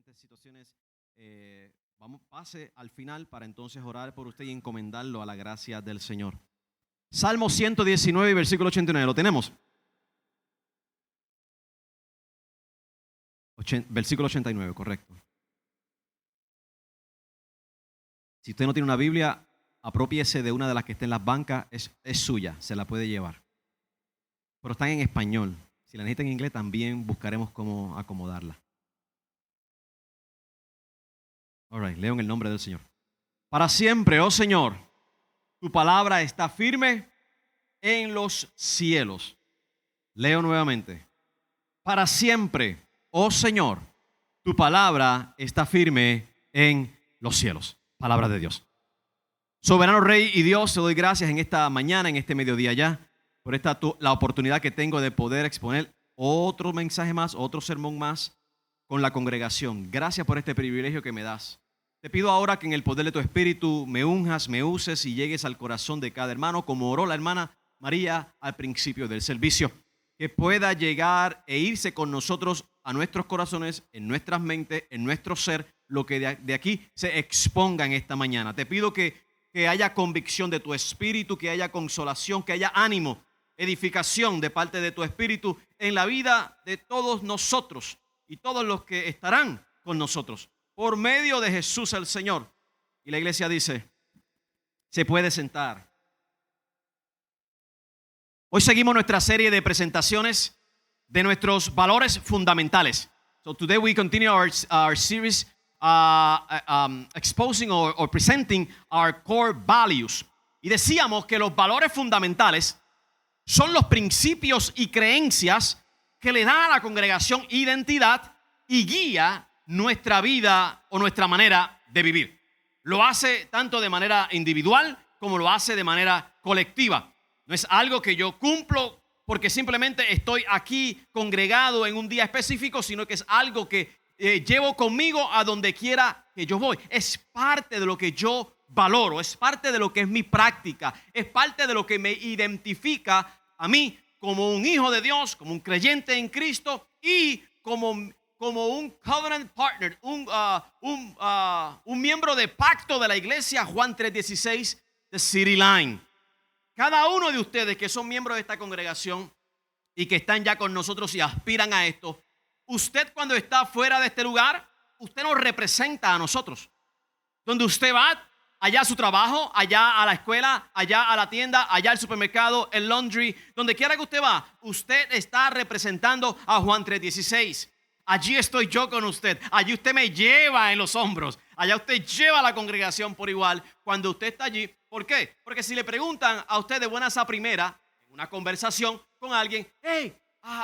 diferentes situaciones, pase al final para entonces orar por usted y encomendarlo a la gracia del Señor. Salmo 119, versículo 89, ¿lo tenemos? Versículo 89, correcto. Si usted no tiene una Biblia, aprópiese de una de las que está en las bancas, es suya, se la puede llevar. Pero están en español. Si la necesita en inglés, también buscaremos cómo acomodarla. All right, leo en el nombre del Señor. Para siempre, oh Señor, tu palabra está firme en los cielos. Leo nuevamente. Para siempre, oh Señor, tu palabra está firme en los cielos. Palabra de Dios. Soberano Rey y Dios, te doy gracias en esta mañana, en este mediodía ya, por la oportunidad que tengo de poder exponer otro mensaje más, otro sermón más con la congregación. Gracias por este privilegio que me das. Te pido ahora que en el poder de tu Espíritu me unjas, me uses y llegues al corazón de cada hermano, como oró la hermana María al principio del servicio. Que pueda llegar e irse con nosotros a nuestros corazones, en nuestras mentes, en nuestro ser, lo que de aquí se exponga en esta mañana. Te pido que haya convicción de tu Espíritu, que haya consolación, que haya ánimo, edificación de parte de tu Espíritu en la vida de todos nosotros y todos los que estarán con nosotros. Por medio de Jesús el Señor. Y la iglesia dice, se puede sentar. Hoy seguimos nuestra serie de presentaciones de nuestros valores fundamentales. So today we continue our series exposing or presenting our core values. Y decíamos que los valores fundamentales son los principios y creencias que le dan a la congregación identidad y guía nuestra vida o nuestra manera de vivir. Lo hace tanto de manera individual como lo hace de manera colectiva. No es algo que yo cumplo porque simplemente estoy aquí congregado en un día específico, sino que es algo que llevo conmigo a donde quiera que yo voy. Es parte de lo que yo valoro, es parte de lo que es mi práctica, es parte de lo que me identifica a mí como un hijo de Dios, como un creyente en Cristo y como un covenant partner, un miembro de pacto de la iglesia, Juan 3:16 de City Line. Cada uno de ustedes que son miembros de esta congregación y que están ya con nosotros y aspiran a esto, usted cuando está fuera de este lugar, usted nos representa a nosotros. Donde usted va, allá a su trabajo, allá a la escuela, allá a la tienda, allá al supermercado, el laundry, donde quiera que usted va, usted está representando a Juan 3:16. Allí estoy yo con usted. Allí usted me lleva en los hombros. Allá usted lleva a la congregación por igual cuando usted está allí. ¿Por qué? Porque si le preguntan a usted de buenas a primera, en una conversación con alguien, hey,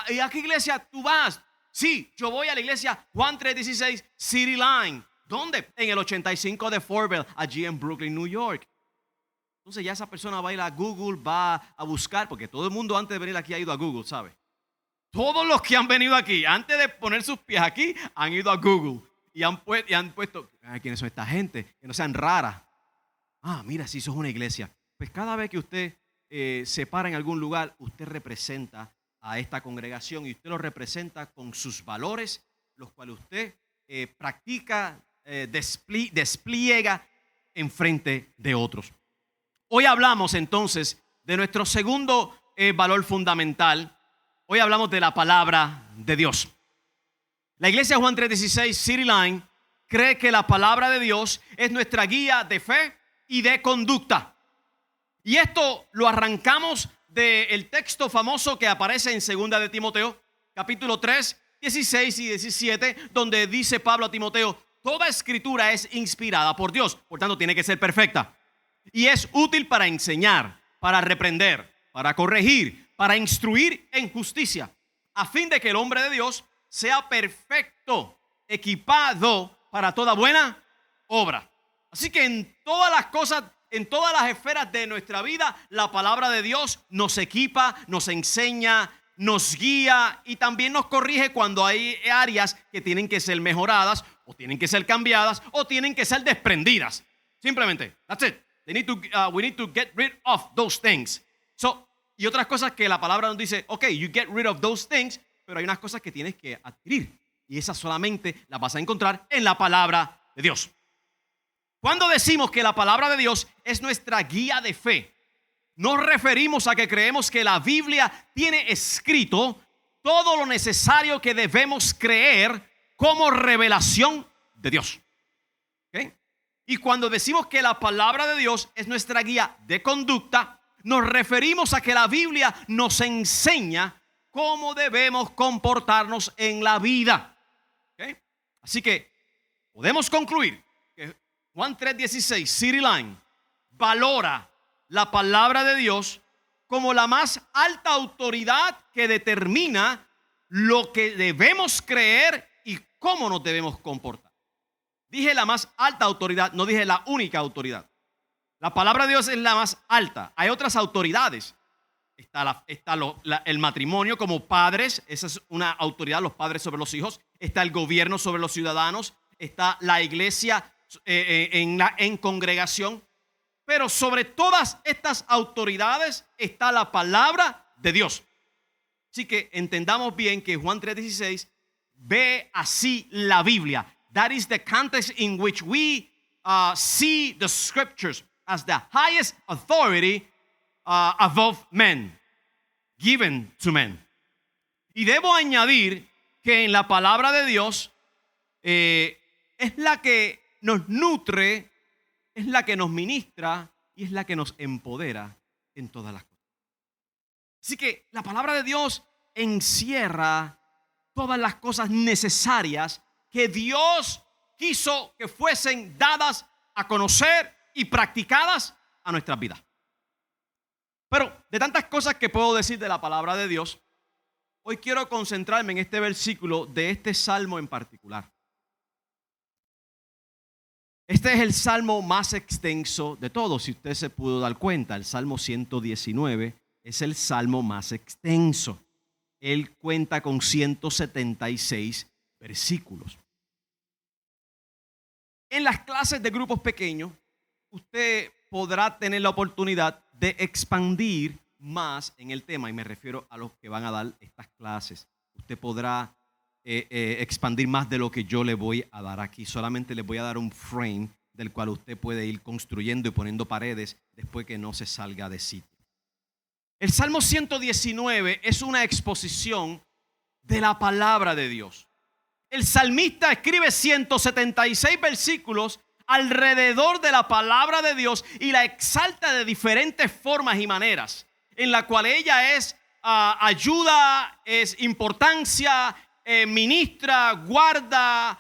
¿y a qué iglesia tú vas? Sí, yo voy a la iglesia Juan 3:16 City Line. ¿Dónde? En el 85 de Fourville, allí en Brooklyn, New York. Entonces ya esa persona va a ir a Google, va a buscar, porque todo el mundo antes de venir aquí ha ido a Google, ¿sabe? Todos los que han venido aquí, antes de poner sus pies aquí, han ido a Google y han puesto, ¿quiénes son esta gente? Que no sean raras. Mira, si eso es una iglesia. Pues cada vez que usted se para en algún lugar, usted representa a esta congregación y usted lo representa con sus valores, los cuales usted practica, despliega en frente de otros. Hoy hablamos entonces de nuestro segundo valor fundamental. Hoy hablamos de la palabra de Dios. La iglesia Juan 3:16 City Line cree que la palabra de Dios es nuestra guía de fe y de conducta. Y esto lo arrancamos del texto famoso que aparece en 2 de Timoteo, capítulo 3, 16 y 17, donde dice Pablo a Timoteo, toda escritura es inspirada por Dios, por tanto tiene que ser perfecta. Y es útil para enseñar, para reprender, para corregir, para instruir en justicia, a fin de que el hombre de Dios sea perfecto, equipado para toda buena obra. Así que en todas las cosas, en todas las esferas de nuestra vida, la palabra de Dios nos equipa, nos enseña, nos guía y también nos corrige cuando hay áreas que tienen que ser mejoradas o tienen que ser cambiadas o tienen que ser desprendidas. Simplemente, that's it. We need to get rid of those things. Y otras cosas que la palabra nos dice, ok, you get rid of those things, pero hay unas cosas que tienes que adquirir. y esas solamente las vas a encontrar en la palabra de Dios. Cuando decimos que la palabra de Dios es nuestra guía de fe, nos referimos a que creemos que la Biblia tiene escrito todo lo necesario que debemos creer como revelación de Dios. ¿Okay? Y cuando decimos que la palabra de Dios es nuestra guía de conducta, nos referimos a que la Biblia nos enseña cómo debemos comportarnos en la vida. ¿Okay? Así que podemos concluir que Juan 3:16, City Line, valora la palabra de Dios como la más alta autoridad que determina lo que debemos creer y cómo nos debemos comportar. Dije la más alta autoridad, no dije la única autoridad. La palabra de Dios es la más alta. Hay otras autoridades. Está el matrimonio como padres, esa es una autoridad, los padres sobre los hijos. Está el gobierno sobre los ciudadanos. Está la iglesia en congregación. Pero sobre todas estas autoridades está la palabra de Dios. Así que entendamos bien que Juan 3:16 ve así la Biblia. That is the context in which we see the scriptures as the highest authority above men, given to men. Y debo añadir que en la palabra de Dios es la que nos nutre, es la que nos ministra y es la que nos empodera en todas las cosas. Así que la palabra de Dios encierra todas las cosas necesarias que Dios quiso que fuesen dadas a conocer y practicadas a nuestras vidas. Pero de tantas cosas que puedo decir de la palabra de Dios, hoy quiero concentrarme en este versículo de este salmo en particular. Este es el salmo más extenso de todos, si usted se pudo dar cuenta. El salmo 119 es el salmo más extenso. Él cuenta con 176 versículos. En las clases de grupos pequeños, usted podrá tener la oportunidad de expandir más en el tema, y me refiero a los que van a dar estas clases. Usted podrá expandir más de lo que yo le voy a dar aquí. Solamente les voy a dar un frame del cual usted puede ir construyendo y poniendo paredes después que no se salga de sitio. El Salmo 119 es una exposición de la palabra de Dios. El salmista escribe 176 versículos alrededor de la palabra de Dios y la exalta de diferentes formas y maneras, en la cual ella es ayuda, es importancia, ministra, guarda,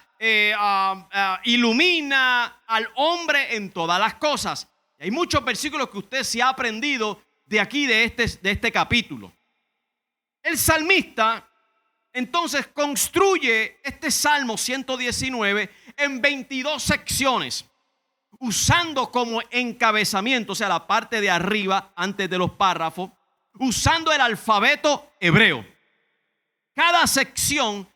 ilumina al hombre en todas las cosas. Y hay muchos versículos que usted se ha aprendido de aquí, de este capítulo. El salmista entonces construye este Salmo 119 en 22 secciones, usando como encabezamiento, o sea, la parte de arriba, antes de los párrafos, usando el alfabeto hebreo. Cada sección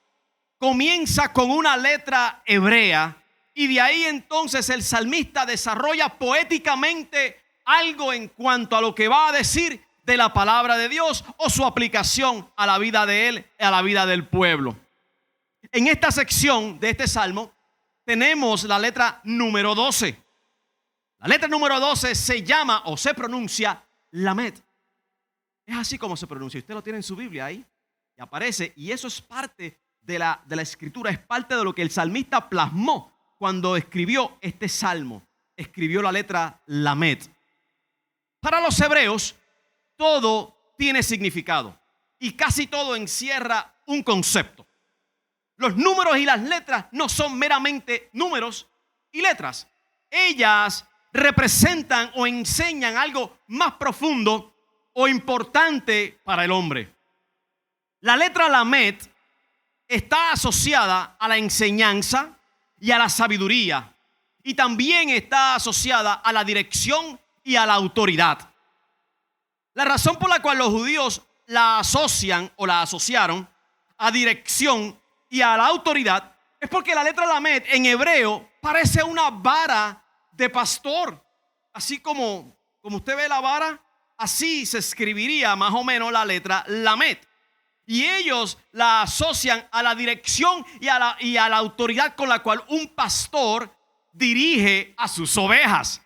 comienza con una letra hebrea y de ahí entonces el salmista desarrolla poéticamente algo en cuanto a lo que va a decir de la palabra de Dios o su aplicación a la vida de él, a la vida del pueblo. En esta sección de este salmo tenemos la letra número 12. La letra número 12 se llama o se pronuncia Lamed. Es así como se pronuncia. Usted lo tiene en su Biblia ahí y aparece, y eso es parte de la escritura, es parte de lo que el salmista plasmó cuando escribió este salmo. Escribió la letra Lamed. Para los hebreos, todo tiene significado y casi todo encierra un concepto. Los números y las letras no son meramente números y letras. Ellas representan o enseñan algo más profundo o importante para el hombre. La letra Lamed está asociada a la enseñanza y a la sabiduría, y también está asociada a la dirección y a la autoridad. La razón por la cual los judíos la asocian o la asociaron a dirección y a la autoridad es porque la letra Lamed en hebreo parece una vara de pastor. Así como usted ve la vara, así se escribiría más o menos la letra Lamed. Y ellos la asocian a la dirección y a la autoridad con la cual un pastor dirige a sus ovejas,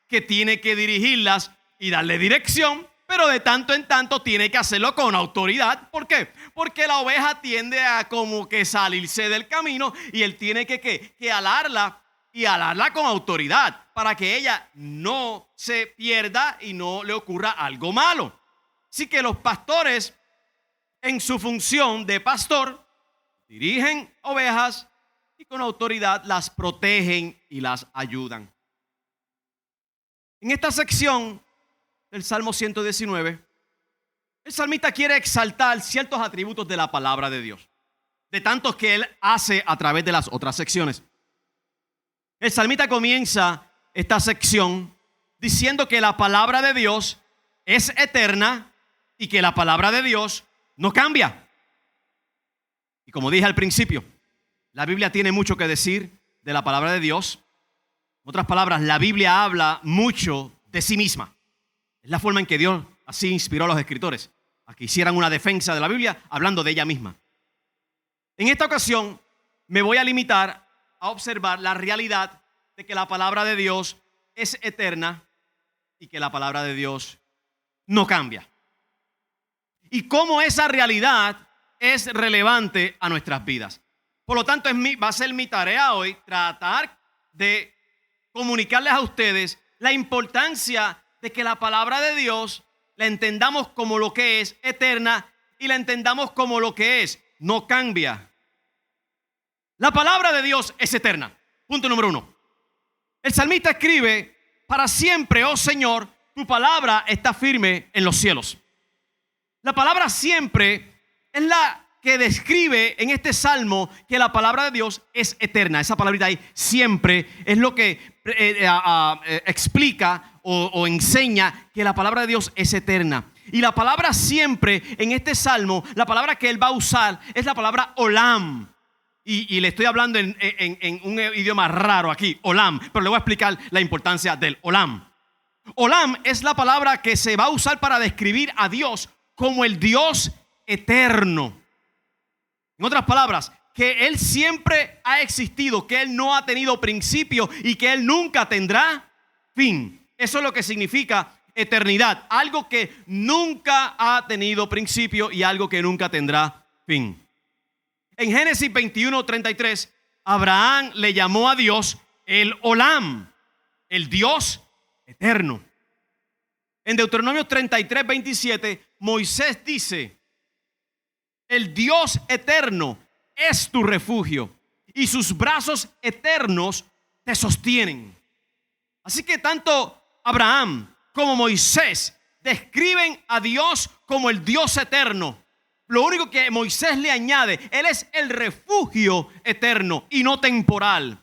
que tiene que dirigirlas y darle dirección, pero de tanto en tanto tiene que hacerlo con autoridad. ¿Por qué? Porque la oveja tiende a como que salirse del camino y él tiene que alarla y alarla con autoridad para que ella no se pierda y no le ocurra algo malo. Así que los pastores, en su función de pastor, dirigen ovejas y con autoridad las protegen y las ayudan. En esta sección del Salmo 119, el salmista quiere exaltar ciertos atributos de la palabra de Dios, de tantos que él hace a través de las otras secciones. El salmista comienza esta sección diciendo que la palabra de Dios es eterna y que la palabra de Dios no cambia. Y como dije al principio, la Biblia tiene mucho que decir de la palabra de Dios. En otras palabras, la Biblia habla mucho de sí misma. Es la forma en que Dios así inspiró a los escritores a que hicieran una defensa de la Biblia hablando de ella misma. En esta ocasión me voy a limitar a observar la realidad de que la palabra de Dios es eterna y que la palabra de Dios no cambia. Y cómo esa realidad es relevante a nuestras vidas. Por lo tanto, va a ser mi tarea hoy tratar de comunicarles a ustedes la importancia de que la palabra de Dios la entendamos como lo que es eterna y la entendamos como lo que es no cambia. La palabra de Dios es eterna. Punto número 1. El salmista escribe: para siempre, oh Señor, tu palabra está firme en los cielos. La palabra siempre es la que describe en este salmo que la palabra de Dios es eterna. Esa palabrita ahí, siempre, es lo que explica o enseña que la palabra de Dios es eterna. Y la palabra siempre en este salmo, la palabra que él va a usar es la palabra olam. Y le estoy hablando en un idioma raro aquí, olam, pero le voy a explicar la importancia del olam. Olam es la palabra que se va a usar para describir a Dios como el Dios eterno. En otras palabras, que Él siempre ha existido, que Él no ha tenido principio y que Él nunca tendrá fin. Eso es lo que significa eternidad. Algo que nunca ha tenido principio y algo que nunca tendrá fin. En Génesis 21:33, Abraham le llamó a Dios el Olam, el Dios eterno. En Deuteronomio 33:27, Moisés dice: el Dios eterno es tu refugio y sus brazos eternos te sostienen. Así que tanto Abraham como Moisés describen a Dios como el Dios eterno. Lo único que Moisés le añade, Él es el refugio eterno y no temporal.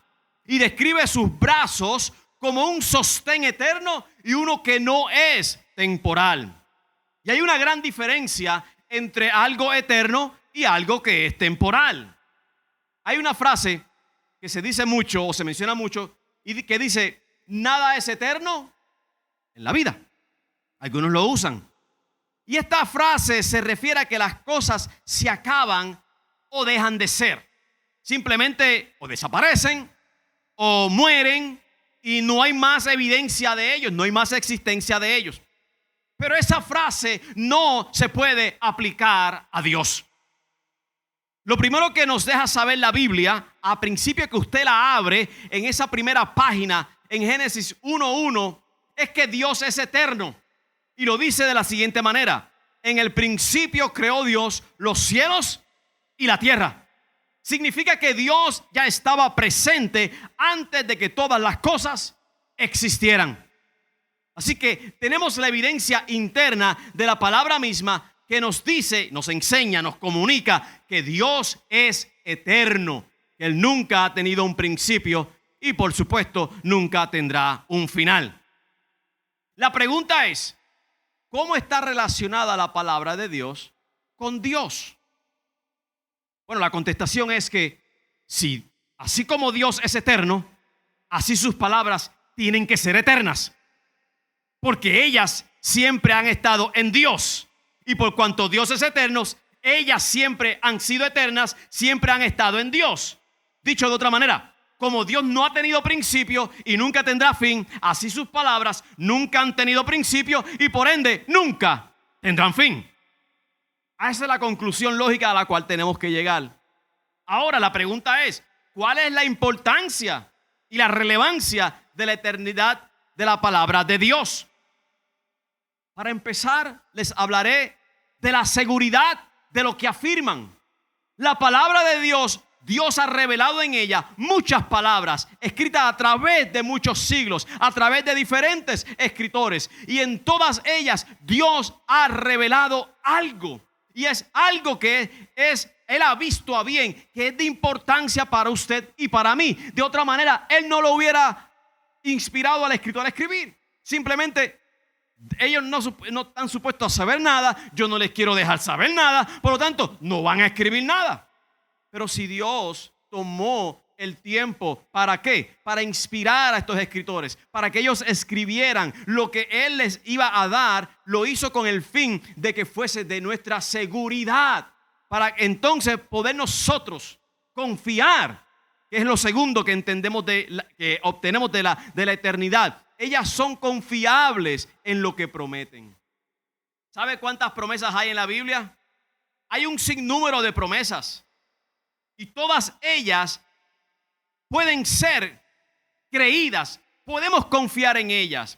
Y describe sus brazos como un sostén eterno y uno que no es temporal. Y hay una gran diferencia entre algo eterno y algo que es temporal. Hay una frase que se dice mucho o se menciona mucho y que dice: nada es eterno en la vida. Algunos lo usan. Y esta frase se refiere a que las cosas se acaban o dejan de ser. Simplemente o desaparecen o mueren y no hay más evidencia de ellos, no hay más existencia de ellos. Pero esa frase no se puede aplicar a Dios. Lo primero que nos deja saber la Biblia, a principio que usted la abre en esa primera página, en Génesis 1:1, es que Dios es eterno. Y lo dice de la siguiente manera: en el principio creó Dios los cielos y la tierra. Significa que Dios ya estaba presente antes de que todas las cosas existieran. Así que tenemos la evidencia interna de la palabra misma que nos dice, nos enseña, nos comunica que Dios es eterno, que Él nunca ha tenido un principio y por supuesto nunca tendrá un final. La pregunta es: ¿cómo está relacionada la palabra de Dios con Dios? Bueno, la contestación es que sí, así como Dios es eterno, así sus palabras tienen que ser eternas. Porque ellas siempre han estado en Dios. Y por cuanto Dios es eterno, ellas siempre han sido eternas, siempre han estado en Dios. Dicho de otra manera, como Dios no ha tenido principio y nunca tendrá fin, así sus palabras nunca han tenido principio y por ende nunca tendrán fin. Esa es la conclusión lógica a la cual tenemos que llegar. Ahora la pregunta es, ¿cuál es la importancia y la relevancia de la eternidad de la palabra de Dios? Para empezar, les hablaré de la seguridad de lo que afirman. La palabra de Dios, Dios ha revelado en ella muchas palabras escritas a través de muchos siglos, a través de diferentes escritores. Y en todas ellas Dios ha revelado algo. Y es algo que Él ha visto a bien, que es de importancia para usted y para mí. De otra manera, Él no lo hubiera inspirado al escritor a escribir. Simplemente ellos no están supuestos a saber nada. Yo no les quiero dejar saber nada. Por lo tanto, no van a escribir nada. Pero si Dios tomó el tiempo, ¿para qué? Para inspirar a estos escritores, para que ellos escribieran lo que Él les iba a dar, lo hizo con el fin de que fuese de nuestra seguridad, para entonces poder nosotros confiar, que es lo segundo que entendemos que obtenemos de la eternidad. Ellas son confiables en lo que prometen. ¿Sabe cuántas promesas hay en la Biblia? Hay un sinnúmero de promesas y todas ellas pueden ser creídas, podemos confiar en ellas.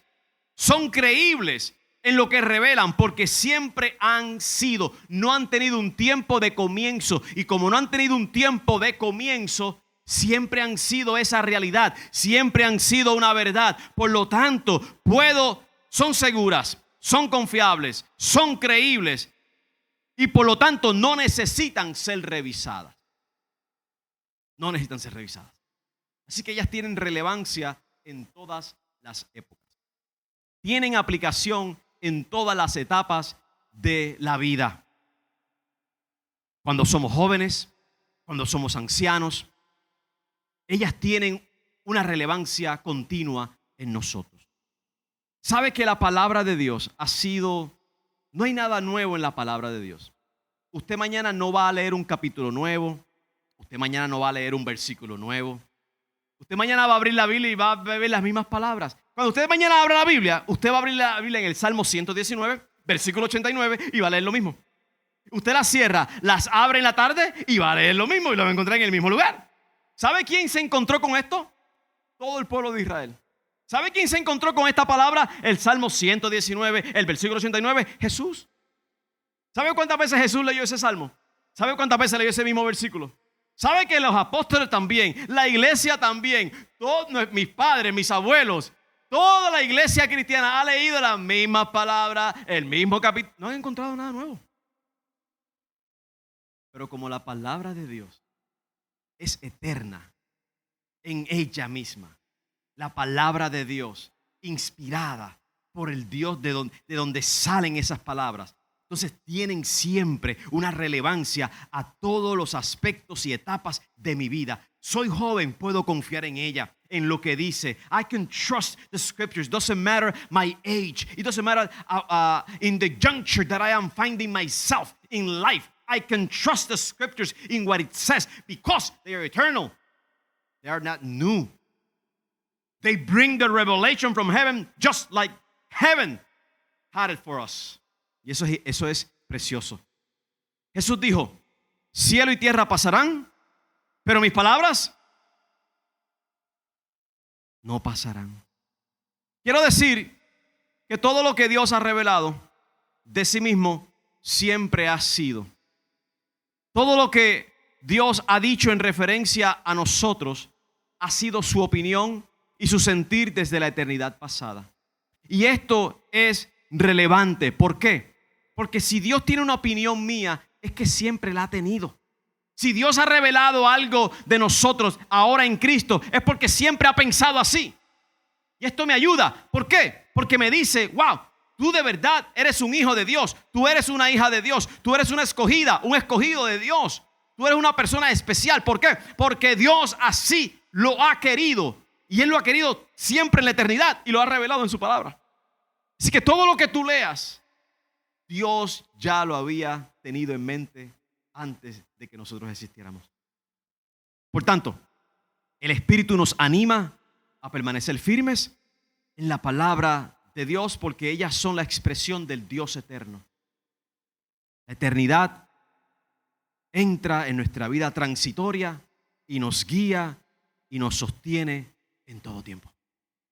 Son creíbles en lo que revelan porque siempre han sido, no han tenido un tiempo de comienzo. Y como no han tenido un tiempo de comienzo, siempre han sido esa realidad, siempre han sido una verdad. Por lo tanto, son seguras, son confiables, son creíbles y por lo tanto no necesitan ser revisadas. No necesitan ser revisadas. Así que ellas tienen relevancia en todas las épocas. Tienen aplicación en todas las etapas de la vida. Cuando somos jóvenes, cuando somos ancianos, ellas tienen una relevancia continua en nosotros. ¿Sabe que la palabra de Dios no hay nada nuevo en la palabra de Dios? Usted mañana no va a leer un capítulo nuevo. Usted mañana no va a leer un versículo nuevo. Usted mañana va a abrir la Biblia y va a ver las mismas palabras. Cuando usted mañana abra la Biblia, usted va a abrir la Biblia en el Salmo 119, versículo 89 y va a leer lo mismo. Usted las cierra, las abre en la tarde y va a leer lo mismo y lo va a encontrar en el mismo lugar. ¿Sabe quién se encontró con esto? Todo el pueblo de Israel. ¿Sabe quién se encontró con esta palabra? El Salmo 119, el versículo 89, Jesús. ¿Sabe cuántas veces Jesús leyó ese salmo? ¿Sabe cuántas veces leyó ese mismo versículo? ¿Sabe que los apóstoles también, la iglesia también, todos mis padres, mis abuelos, toda la iglesia cristiana ha leído las mismas palabras, el mismo capítulo? No han encontrado nada nuevo. Pero como la palabra de Dios es eterna en ella misma, la palabra de Dios inspirada por el Dios de donde salen esas palabras, entonces tienen siempre una relevancia a todos los aspectos y etapas de mi vida. Soy joven, puedo confiar en ella, en lo que dice. I can trust the scriptures. Doesn't matter my age. It doesn't matter in the juncture that I am finding myself in life. I can trust the scriptures in what it says because they are eternal. They are not new. They bring the revelation from heaven just like heaven had it for us. Y eso es precioso. Jesús dijo, cielo y tierra pasarán, pero mis palabras no pasarán. Quiero decir que todo lo que Dios ha revelado de sí mismo siempre ha sido. Todo lo que Dios ha dicho en referencia a nosotros ha sido su opinión y su sentir desde la eternidad pasada. Y esto es relevante. ¿Por qué? Porque si Dios tiene una opinión mía, es que siempre la ha tenido. Si Dios ha revelado algo de nosotros ahora en Cristo, es porque siempre ha pensado así. Y esto me ayuda. ¿Por qué? Porque me dice, wow, tú de verdad eres un hijo de Dios. Tú eres una hija de Dios. Tú eres una escogida, un escogido de Dios. Tú eres una persona especial. ¿Por qué? Porque Dios así lo ha querido. Y Él lo ha querido siempre en la eternidad y lo ha revelado en su palabra. Así que todo lo que tú leas, Dios ya lo había tenido en mente antes de que nosotros existiéramos. Por tanto, el Espíritu nos anima a permanecer firmes en la palabra de Dios porque ellas son la expresión del Dios eterno. La eternidad entra en nuestra vida transitoria y nos guía y nos sostiene en todo tiempo.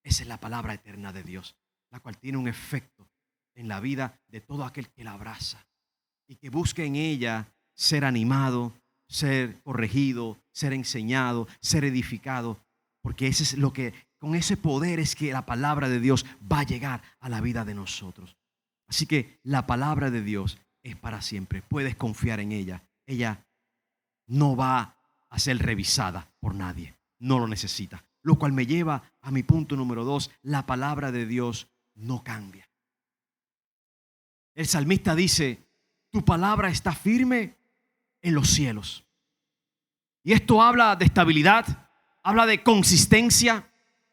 Esa es la palabra eterna de Dios, la cual tiene un efecto en la vida de todo aquel que la abraza y que busque en ella ser animado, ser corregido, ser enseñado, ser edificado, porque ese es lo que, con ese poder es que la palabra de Dios va a llegar a la vida de nosotros. Así que la palabra de Dios es para siempre. Puedes confiar en ella. Ella no va a ser revisada por nadie. No lo necesita. Lo cual me lleva a mi punto número 2. La palabra de Dios no cambia. El salmista dice, tu palabra está firme en los cielos. Y esto habla de estabilidad, habla de consistencia,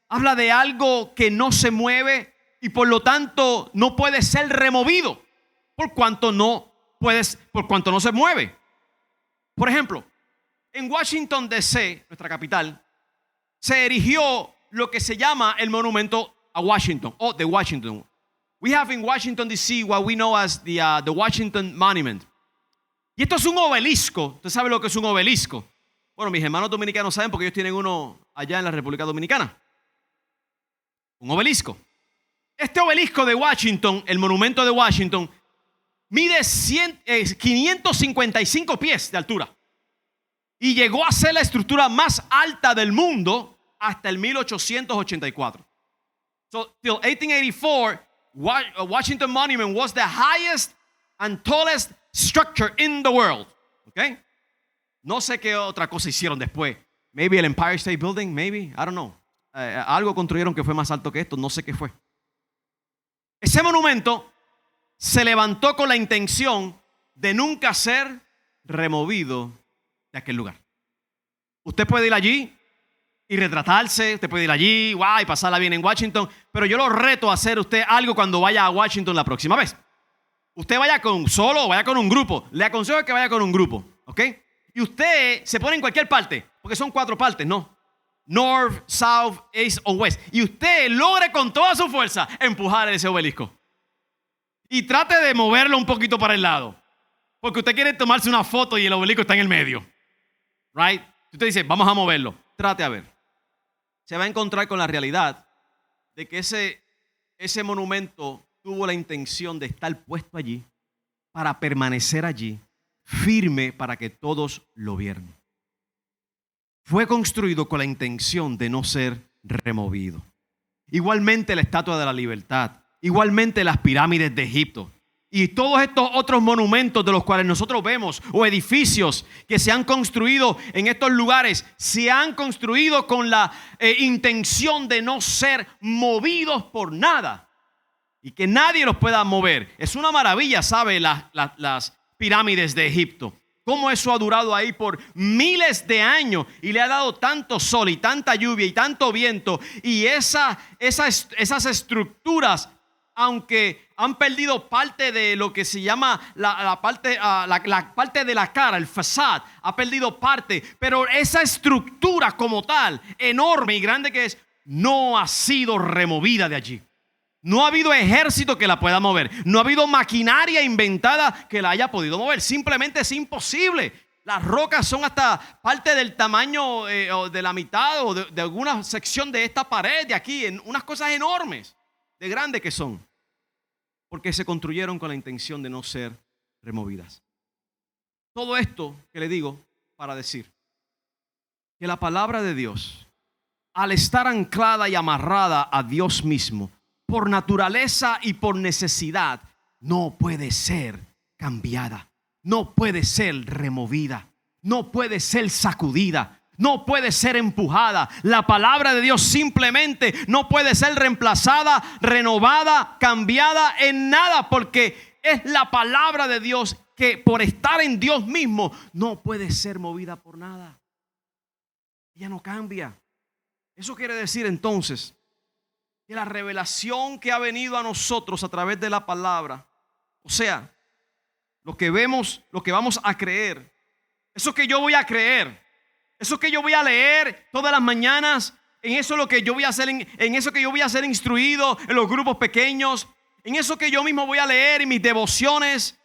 habla de algo que no se mueve y por lo tanto no puede ser removido por cuanto no se mueve. Por ejemplo, en Washington D.C., nuestra capital, se erigió lo que se llama el monumento a Washington o de Washington. We have in Washington D.C. what we know as the Washington Monument. Y esto es un obelisco. ¿Usted sabe lo que es un obelisco? Bueno, mis hermanos dominicanos saben porque ellos tienen uno allá en la República Dominicana. Un obelisco. Este obelisco de Washington, el monumento de Washington, mide 555 pies de altura. Y llegó a ser la estructura más alta del mundo hasta el 1884. So, till 1884, Washington Monument was the highest and tallest structure in the world. Okay? No sé qué otra cosa hicieron después. Maybe el Empire State Building, maybe, I don't know. Algo construyeron que fue más alto que esto, no sé qué fue. Ese monumento se levantó con la intención de nunca ser removido de aquel lugar. Usted puede ir allí y retratarse, usted puede ir allí, y pasarla bien en Washington, pero yo lo reto a hacer usted algo cuando vaya a Washington la próxima vez. Usted vaya solo o vaya con un grupo. Le aconsejo que vaya con un grupo, ¿ok? Y usted se pone en cualquier parte, porque son 4 partes, ¿no? North, South, East o West. Y usted logre con toda su fuerza empujar ese obelisco. Y trate de moverlo un poquito para el lado. Porque usted quiere tomarse una foto y el obelisco está en el medio. Right? Usted dice, vamos a moverlo. Trate a ver. Se va a encontrar con la realidad de que ese monumento tuvo la intención de estar puesto allí para permanecer allí, firme para que todos lo vieran. Fue construido con la intención de no ser removido. Igualmente la Estatua de la Libertad, igualmente las pirámides de Egipto y todos estos otros monumentos de los cuales nosotros vemos o edificios que se han construido en estos lugares, se han construido con la intención de no ser movidos por nada y que nadie los pueda mover. Es una maravilla, ¿sabe? Las pirámides de Egipto. Cómo eso ha durado ahí por miles de años y le ha dado tanto sol y tanta lluvia y tanto viento. Y esas estructuras, aunque han perdido parte de lo que se llama la parte de la cara, el facade, ha perdido parte. Pero esa estructura como tal, enorme y grande que es, no ha sido removida de allí. No ha habido ejército que la pueda mover. No ha habido maquinaria inventada que la haya podido mover. Simplemente es imposible. Las rocas son hasta parte del tamaño de la mitad o de alguna sección de esta pared de aquí. En unas cosas enormes, de grandes que son. Porque se construyeron con la intención de no ser removidas. Todo esto que le digo para decir que la palabra de Dios, al estar anclada y amarrada a Dios mismo, por naturaleza y por necesidad, no puede ser cambiada, no puede ser removida, no puede ser sacudida, no puede ser empujada. La palabra de Dios simplemente no puede ser reemplazada, renovada, cambiada en nada, porque es la palabra de Dios que por estar en Dios mismo no puede ser movida por nada. Ella no cambia. Eso quiere decir entonces que la revelación que ha venido a nosotros a través de la palabra, o sea, lo que vemos, lo que vamos a creer, eso que yo voy a creer, eso que yo voy a leer todas las mañanas, en eso lo que yo voy a hacer, en eso que yo voy a ser instruido en los grupos pequeños, en eso que yo mismo voy a leer en mis devociones,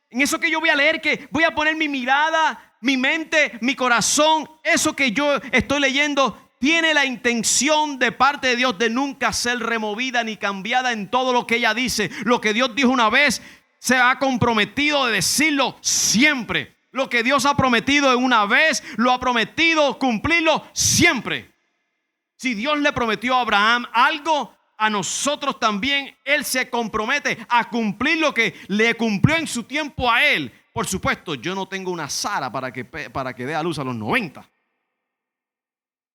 en eso que yo voy a leer, que voy a poner mi mirada, mi mente, mi corazón, eso que yo estoy leyendo tiene la intención de parte de Dios de nunca ser removida ni cambiada en todo lo que ella dice. Lo que Dios dijo una vez, se ha comprometido de decirlo siempre. Lo que Dios ha prometido en una vez, lo ha prometido cumplirlo siempre. Si Dios le prometió a Abraham algo, a nosotros también Él se compromete a cumplir lo que le cumplió en su tiempo a Él. Por supuesto, yo no tengo una Sara para que dé a luz a los 90.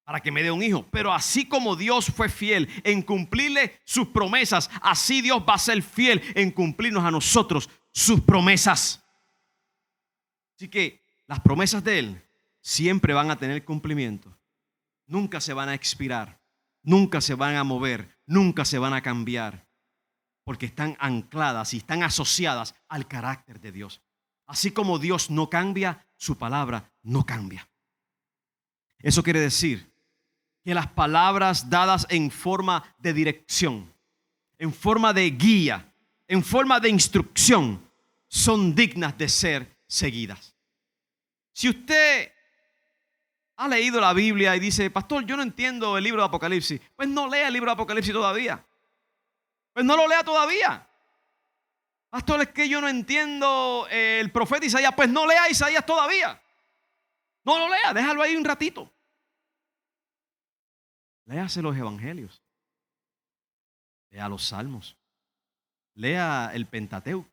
Para que me dé un hijo. Pero así como Dios fue fiel en cumplirle sus promesas, así Dios va a ser fiel en cumplirnos a nosotros sus promesas. Así que las promesas de Él siempre van a tener cumplimiento. Nunca se van a expirar, nunca se van a mover, nunca se van a cambiar. Porque están ancladas y están asociadas al carácter de Dios. Así como Dios no cambia, su palabra no cambia. Eso quiere decir que las palabras dadas en forma de dirección, en forma de guía, en forma de instrucción, son dignas de ser seguidas. Si usted ha leído la Biblia y dice, pastor, yo no entiendo el libro de Apocalipsis, pues no lea el libro de Apocalipsis todavía. Pues no lo lea todavía. Pastor, es que yo no entiendo el profeta Isaías, pues no lea Isaías todavía. No lo lea, déjalo ahí un ratito. Léase los evangelios, lea los salmos, lea el Pentateuco,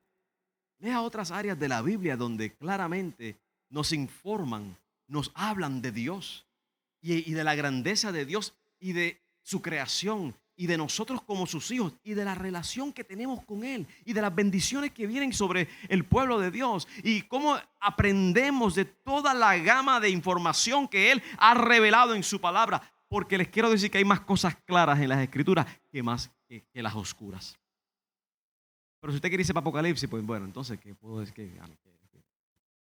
lea otras áreas de la Biblia donde claramente nos informan, nos hablan de Dios y de la grandeza de Dios y de su creación y de nosotros como sus hijos y de la relación que tenemos con Él y de las bendiciones que vienen sobre el pueblo de Dios y cómo aprendemos de toda la gama de información que Él ha revelado en su palabra. Porque les quiero decir que hay más cosas claras en las Escrituras que las oscuras. Pero si usted quiere irse para Apocalipsis, pues bueno, entonces, ¿qué puedo decir?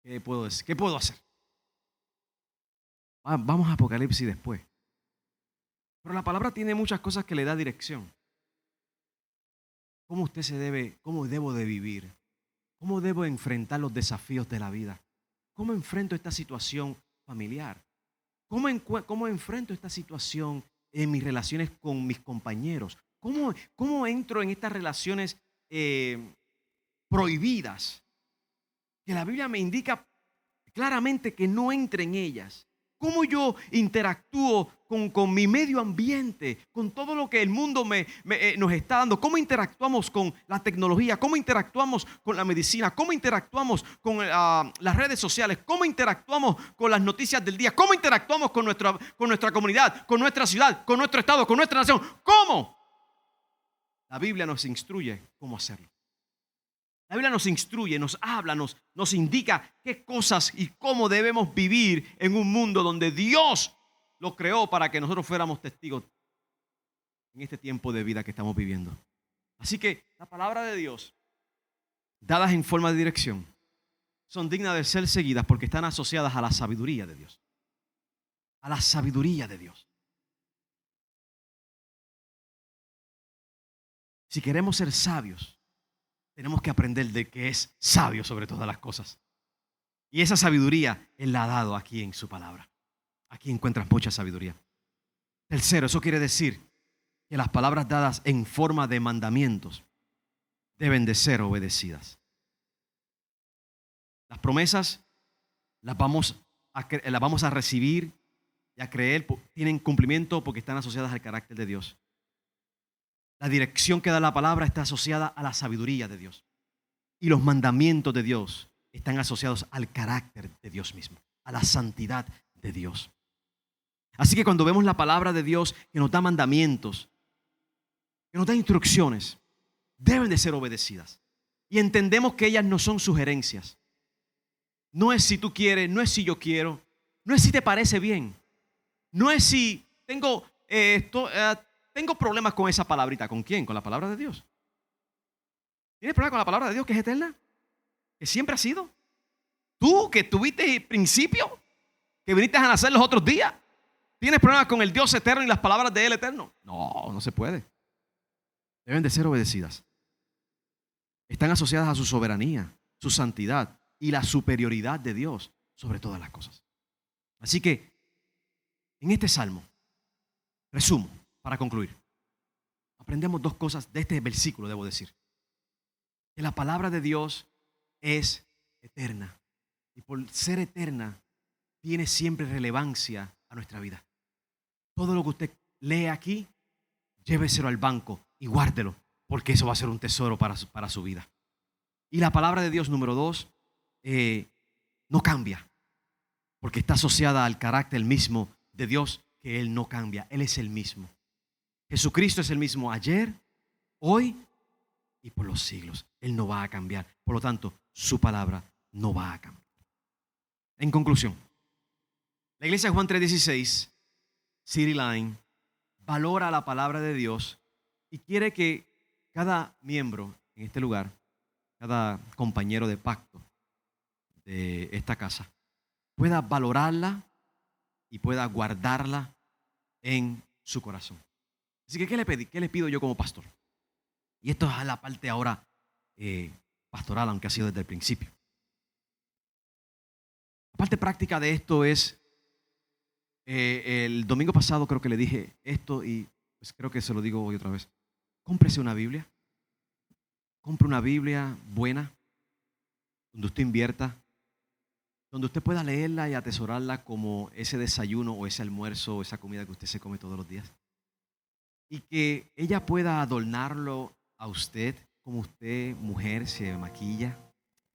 ¿Qué puedo hacer? Vamos a Apocalipsis después. Pero la palabra tiene muchas cosas que le da dirección. ¿Cómo debo de vivir? ¿Cómo debo enfrentar los desafíos de la vida? ¿Cómo enfrento esta situación familiar? ¿Cómo enfrento esta situación en mis relaciones con mis compañeros? ¿Cómo entro en estas relaciones prohibidas? Que la Biblia me indica claramente que no entre en ellas. ¿Cómo yo interactúo con mi medio ambiente, con todo lo que el mundo nos está dando? ¿Cómo interactuamos con la tecnología? ¿Cómo interactuamos con la medicina? ¿Cómo interactuamos con las redes sociales? ¿Cómo interactuamos con las noticias del día? ¿Cómo interactuamos con nuestra comunidad, con nuestra ciudad, con nuestro estado, con nuestra nación? ¿Cómo? La Biblia nos instruye cómo hacerlo. La Biblia nos instruye, nos habla, nos indica qué cosas y cómo debemos vivir en un mundo donde Dios lo creó para que nosotros fuéramos testigos en este tiempo de vida que estamos viviendo. Así que la palabra de Dios, dadas en forma de dirección, son dignas de ser seguidas porque están asociadas a la sabiduría de Dios. A la sabiduría de Dios. Si queremos ser sabios, tenemos que aprender de que es sabio sobre todas las cosas. Y esa sabiduría Él la ha dado aquí en su palabra. Aquí encuentras mucha sabiduría. Tercero, eso quiere decir que las palabras dadas en forma de mandamientos deben de ser obedecidas. Las promesas las vamos a recibir y a creer, tienen cumplimiento porque están asociadas al carácter de Dios. La dirección que da la palabra está asociada a la sabiduría de Dios. Y los mandamientos de Dios están asociados al carácter de Dios mismo, a la santidad de Dios. Así que cuando vemos la palabra de Dios que nos da mandamientos, que nos da instrucciones, deben de ser obedecidas. Y entendemos que ellas no son sugerencias. No es si tú quieres, no es si yo quiero, no es si te parece bien. No es si tengo problemas con esa palabrita. ¿Con quién? Con la palabra de Dios. ¿Tienes problemas con la palabra de Dios que es eterna? ¿Que siempre ha sido? Tú que tuviste el principio, que viniste a nacer los otros días, ¿tienes problemas con el Dios eterno y las palabras de Él eterno? No, no se puede. Deben de ser obedecidas. Están asociadas a su soberanía, su santidad y la superioridad de Dios sobre todas las cosas. Así que, en este salmo, resumo, para concluir, aprendemos dos cosas de este versículo, debo decir. Que la palabra de Dios es eterna. Y por ser eterna, tiene siempre relevancia a nuestra vida. Todo lo que usted lee aquí, lléveselo al banco y guárdelo, porque eso va a ser un tesoro para su vida. Y la palabra de Dios, número 2, no cambia, porque está asociada al carácter mismo de Dios, que Él no cambia. Él es el mismo. Jesucristo es el mismo ayer, hoy y por los siglos. Él no va a cambiar. Por lo tanto, su palabra no va a cambiar. En conclusión, la iglesia de Juan 3:16, City Line, valora la palabra de Dios y quiere que cada miembro en este lugar, cada compañero de pacto de esta casa, pueda valorarla y pueda guardarla en su corazón. Así que, ¿qué le pido yo como pastor? Y esto es la parte ahora pastoral, aunque ha sido desde el principio. La parte práctica de esto es, el domingo pasado creo que le dije esto y pues creo que se lo digo hoy otra vez. Cómprese una Biblia. Compre una Biblia buena, donde usted invierta, donde usted pueda leerla y atesorarla como ese desayuno o ese almuerzo o esa comida que usted se come todos los días. Y que ella pueda adornarlo a usted, como usted, mujer, se maquilla,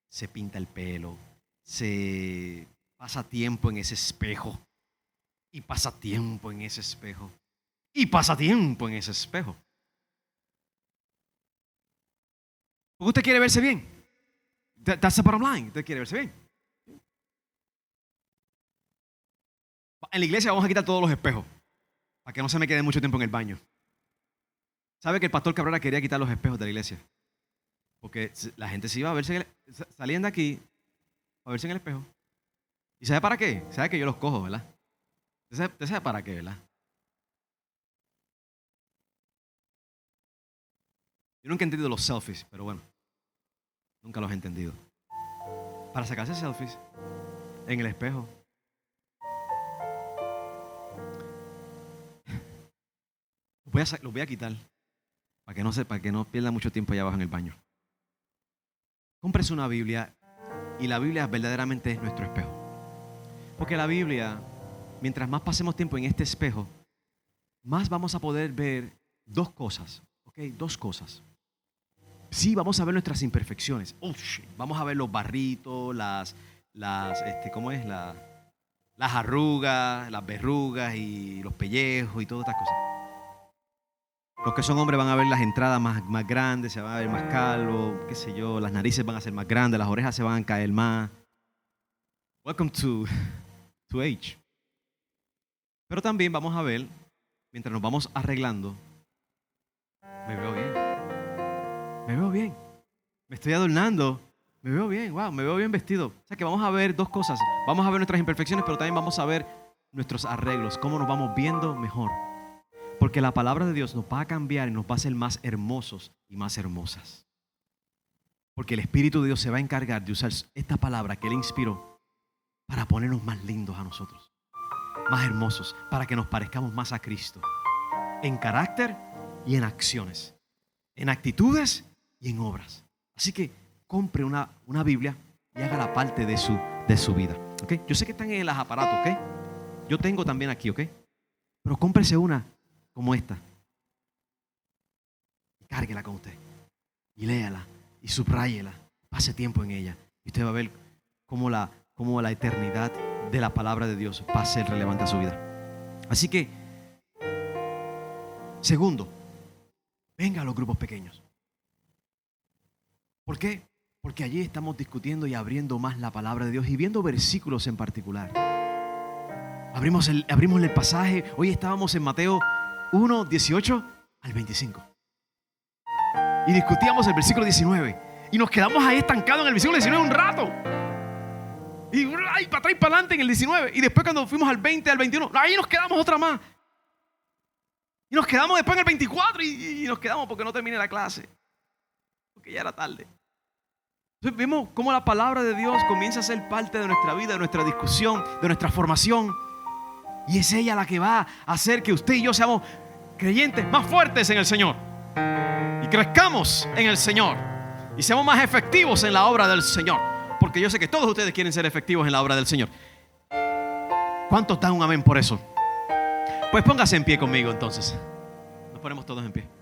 se pinta el pelo, se pasa tiempo en ese espejo, y pasa tiempo en ese espejo, y pasa tiempo en ese espejo. Porque usted quiere verse bien. That's the bottom line. Usted quiere verse bien. En la iglesia vamos a quitar todos los espejos para que no se me quede mucho tiempo en el baño. ¿Sabe que el pastor Cabrera quería quitar los espejos de la iglesia? Porque la gente se iba a verse, salían de aquí a verse en el espejo. ¿Y sabe para qué? Sabe que yo los cojo, ¿verdad? ¿Usted sabe para qué, verdad? Yo nunca he entendido los selfies, pero bueno, nunca los he entendido. Para sacarse selfies en el espejo. Los voy a quitar para que no pierda mucho tiempo allá abajo en el baño. Cómprese una Biblia y la Biblia verdaderamente es nuestro espejo. Porque la Biblia, mientras más pasemos tiempo en este espejo, más vamos a poder ver dos cosas. ¿Ok? Dos cosas. Sí, vamos a ver nuestras imperfecciones. Vamos a ver los barritos, las arrugas, las verrugas y los pellejos y todas estas cosas. Los que son hombres van a ver las entradas más grandes, se van a ver más calvos, qué sé yo, las narices van a ser más grandes, las orejas se van a caer más. Welcome to age. Pero también vamos a ver, mientras nos vamos arreglando, me veo bien, me estoy adornando, me veo bien, wow, me veo bien vestido. O sea que vamos a ver dos cosas, vamos a ver nuestras imperfecciones, pero también vamos a ver nuestros arreglos, cómo nos vamos viendo mejor. Porque la palabra de Dios nos va a cambiar y nos va a hacer más hermosos y más hermosas. Porque el Espíritu de Dios se va a encargar de usar esta palabra que Él inspiró para ponernos más lindos a nosotros, más hermosos, para que nos parezcamos más a Cristo. En carácter y en acciones, en actitudes y en obras. Así que compre una Biblia y haga la parte de su vida. ¿Okay? Yo sé que están en los aparatos, ¿ok? Yo tengo también aquí, ¿ok? Pero cómprese una como esta. Y cárguela con usted. Y léala. Y subráyela. Pase tiempo en ella. Y usted va a ver cómo la eternidad de la palabra de Dios va a ser relevante a su vida. Así que, segundo, venga a los grupos pequeños. ¿Por qué? Porque allí estamos discutiendo y abriendo más la palabra de Dios y viendo versículos en particular. Abrimos el pasaje. Hoy estábamos en Mateo 1, 18 al 25. Y discutíamos el versículo 19. Y nos quedamos ahí estancados en el versículo 19 un rato. Y ay, para atrás y para adelante en el 19. Y después cuando fuimos al 20, al 21, ahí nos quedamos otra más. Y nos quedamos después en el 24 y nos quedamos porque no terminé la clase. Porque ya era tarde. Entonces vemos cómo la palabra de Dios comienza a ser parte de nuestra vida, de nuestra discusión, de nuestra formación. Y es ella la que va a hacer que usted y yo seamos creyentes más fuertes en el Señor. Y crezcamos en el Señor. Y seamos más efectivos en la obra del Señor. Porque yo sé que todos ustedes quieren ser efectivos en la obra del Señor. ¿Cuántos dan un amén por eso? Pues póngase en pie conmigo entonces. Nos ponemos todos en pie.